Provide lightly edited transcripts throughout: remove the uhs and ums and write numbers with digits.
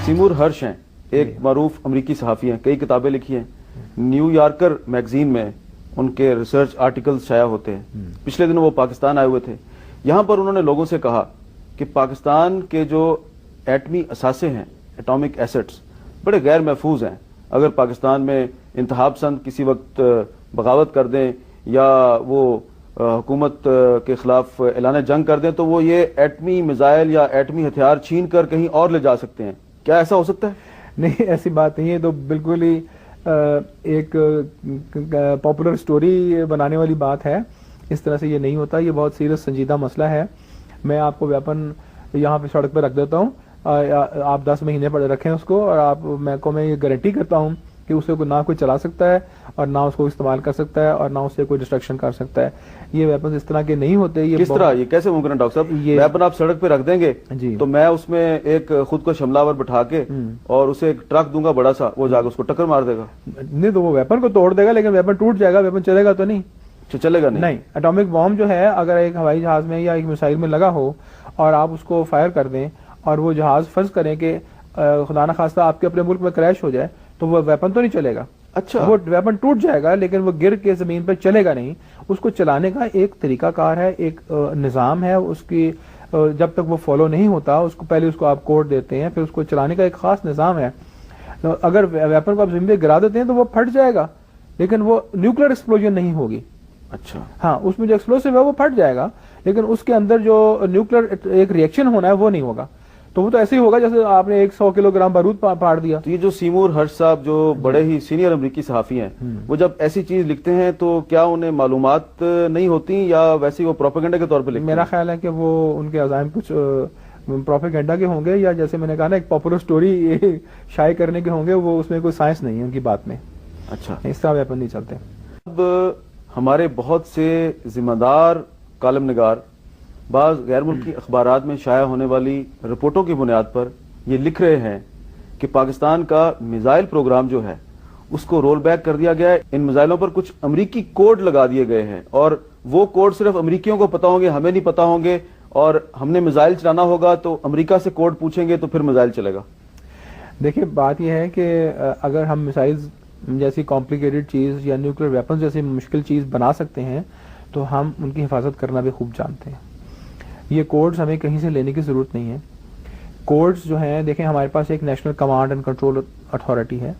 سیمور ہرش ہیں، ایک معروف امریکی صحافی ہیں، کئی کتابیں لکھی ہیں، نیو یارکر میگزین میں ان کے ریسرچ آرٹیکلز شائع ہوتے ہیں۔ پچھلے دنوں وہ پاکستان آئے ہوئے تھے، یہاں پر انہوں نے لوگوں سے کہا کہ پاکستان کے جو ایٹمی اثاثے ہیں، ایٹامک ایسٹس، بڑے غیر محفوظ ہیں۔ اگر پاکستان میں انتہا پسند کسی وقت بغاوت کر دیں یا وہ حکومت کے خلاف اعلان جنگ کر دیں تو وہ یہ ایٹمی میزائل یا ایٹمی ہتھیار چھین کر کہیں اور لے جا سکتے ہیں۔ کیا ایسا ہو سکتا ہے؟ نہیں، ایسی بات نہیں ہے، تو بالکل ہی ایک پاپولر سٹوری بنانے والی بات ہے۔ اس طرح سے یہ نہیں ہوتا، یہ بہت سیریس سنجیدہ مسئلہ ہے۔ میں آپ کو ویپن یہاں پہ سڑک پہ رکھ دیتا ہوں، آپ 10 مہینے پر رکھیں اس کو، اور میں یہ گارنٹی کرتا ہوں کہ اسے نہ کوئی چلا سکتا ہے اور نہ اس کو استعمال کر سکتا ہے اور نہ اسے کوئی ڈسٹرکشن کر سکتا ہے۔ یہ ویپنز اس طرح کے نہیں ہوتے۔ یہ کس طرح؟ یہ کیسے ممکن ہے ڈاکٹر صاحب؟ ویپن آپ سڑک پہ رکھ دیں گے تو میں اس میں ایک خود کو حملہ آور بٹھا کے اور اسے ایک ٹرک دوں گا بڑا سا، وہ جا کے اس کو ٹکر مار دے گا؟ نہیں، تو وہ ویپن کو توڑ دے گا لیکن ویپن ٹوٹ جائے گا، ویپن چلے گا تو نہیں۔ چلے گا نہیں؟ اٹامک بام جو ہے اگر ایک ہوائی جہاز میں یا ایک میسائل میں لگا ہو اور آپ اس کو فائر کر دیں اور وہ جہاز فرض کریں کہ خدا نخواستہ آپ کے اپنے ملک میں کریش ہو جائے تو وہ ویپن تو نہیں چلے گا۔ اچھا، وہ ویپن ٹوٹ جائے گا لیکن وہ گر کے زمین پہ چلے گا نہیں۔ اس کو چلانے کا ایک طریقہ کار ہے، ایک نظام ہے، اس کی جب تک وہ فالو نہیں ہوتا اس کو پہلے اس کو آپ کوڈ دیتے ہیں، پھر اس کو چلانے کا ایک خاص نظام ہے۔ اگر ویپن کو آپ زمین پہ گرا دیتے ہیں تو وہ پھٹ جائے گا لیکن وہ نیوکلیر ایکسپلوژن نہیں ہوگی۔ اچھا، ہاں، اس میں جو ایکسپلوسو ہے وہ پھٹ جائے گا لیکن اس کے اندر جو نیوکلیر ایک ریئیکشن ہونا ہے وہ نہیں ہوگا۔ تو وہ تو ایسے ہی ہوگا جیسے آپ نے 100 کلو گرام بارود پھاڑ دیا۔ تو یہ جو سیمور ہرش صاحب جو بڑے ہی سینئر امریکی صحافی ہیں، وہ جب ایسی چیز لکھتے ہیں تو کیا انہیں معلومات نہیں ہوتی یا ویسے وہ پروپیگنڈا کے طور پہ لکھتے ہیں؟ میرا خیال ہے کہ وہ ان کے عزائم کچھ پروپیگنڈا کے ہوں گے یا جیسے میں نے کہا نا ایک پاپولر سٹوری شائع کرنے کے ہوں گے، وہ اس میں کوئی سائنس نہیں ہے ان کی بات میں۔ اچھا، اس طرح ویپن نہیں چلتے۔ اب ہمارے بہت سے ذمہ دار کالم نگار بعض غیر ملکی اخبارات میں شائع ہونے والی رپورٹوں کی بنیاد پر یہ لکھ رہے ہیں کہ پاکستان کا میزائل پروگرام جو ہے اس کو رول بیک کر دیا گیا ہے۔ ان میزائلوں پر کچھ امریکی کوڈ لگا دیے گئے ہیں اور وہ کوڈ صرف امریکیوں کو پتا ہوں گے، ہمیں نہیں پتا ہوں گے، اور ہم نے میزائل چلانا ہوگا تو امریکہ سے کوڈ پوچھیں گے تو پھر میزائل چلے گا۔ دیکھیں، بات یہ ہے کہ اگر ہم میزائل جیسی کمپلیکیٹڈ چیز یا نیوکلیر ویپن جیسی مشکل چیز بنا سکتے ہیں تو ہم ان کی حفاظت کرنا بھی خوب جانتے ہیں۔ یہ کوڈز ہمیں کہیں سے لینے کی ضرورت نہیں ہے۔ کوڈز جو ہیں، دیکھیں ہمارے پاس ایک national command and control authority ہے۔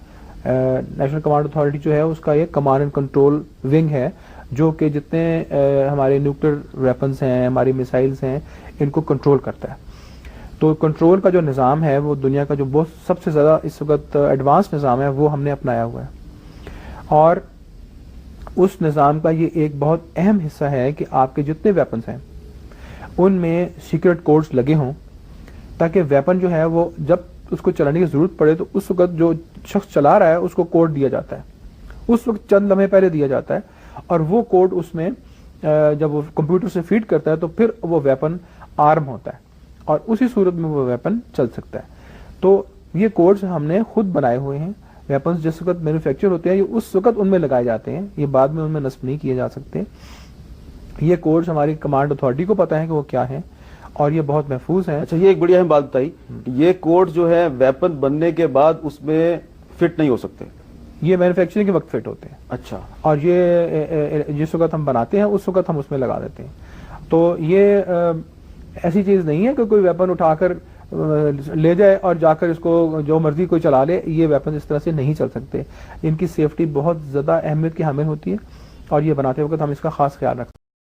نیشنل کمانڈ اتھارٹی جو ہے اس کا ایک کمانڈ اینڈ کنٹرول ونگ ہے جو کہ جتنے ہمارے نیوکلیر ویپنز ہیں، ہماری میسائلز ہیں، ان کو کنٹرول کرتا ہے۔ تو کنٹرول کا جو نظام ہے وہ دنیا کا جو سب سے زیادہ اس وقت ایڈوانس نظام ہے وہ ہم نے اپنایا ہوا ہے، اور اس نظام کا یہ ایک بہت اہم حصہ ہے کہ آپ کے جتنے ویپنز ہیں ان میں سیکرٹ کوڈز لگے ہوں تاکہ ویپن جو ہے وہ جب اس کو چلانے کی ضرورت پڑے تو اس وقت جو شخص چلا رہا ہے اس کو کوڈ دیا جاتا ہے، اس وقت چند لمحے پہلے دیا جاتا ہے، اور وہ کوڈ اس میں جب وہ کمپیوٹر سے فیڈ کرتا ہے تو پھر وہ ویپن آرم ہوتا ہے اور اسی صورت میں وہ ویپن چل سکتا ہے۔ تو یہ کوڈز ہم نے خود بنائے ہوئے ہیں۔ ویپنز جس وقت مینوفیکچر ہوتے ہیں یہ اس وقت ان میں لگائے جاتے ہیں، یہ بعد میں ان میں نصب نہیں کیے جا سکتے۔ یہ کوڈز ہماری کمانڈ اتھارٹی کو پتا ہے کہ وہ کیا ہیں اور یہ بہت محفوظ ہیں۔ اچھا، یہ ایک بڑی اہم بات بتائی، یہ کوڈ جو ہے ویپن بننے کے بعد اس میں فٹ نہیں ہو سکتے، یہ مینوفیکچرنگ کے وقت فٹ ہوتے ہیں۔ اچھا، اور یہ جس وقت ہم بناتے ہیں اس وقت ہم اس میں لگا دیتے ہیں۔ تو یہ ایسی چیز نہیں ہے کہ کوئی ویپن اٹھا کر لے جائے اور جا کر اس کو جو مرضی کوئی چلا لے۔ یہ ویپن اس طرح سے نہیں چل سکتے، ان کی سیفٹی بہت زیادہ اہمیت کی حامل ہوتی ہے اور یہ بناتے وقت ہم اس کا خاص خیال رکھتے ہیں۔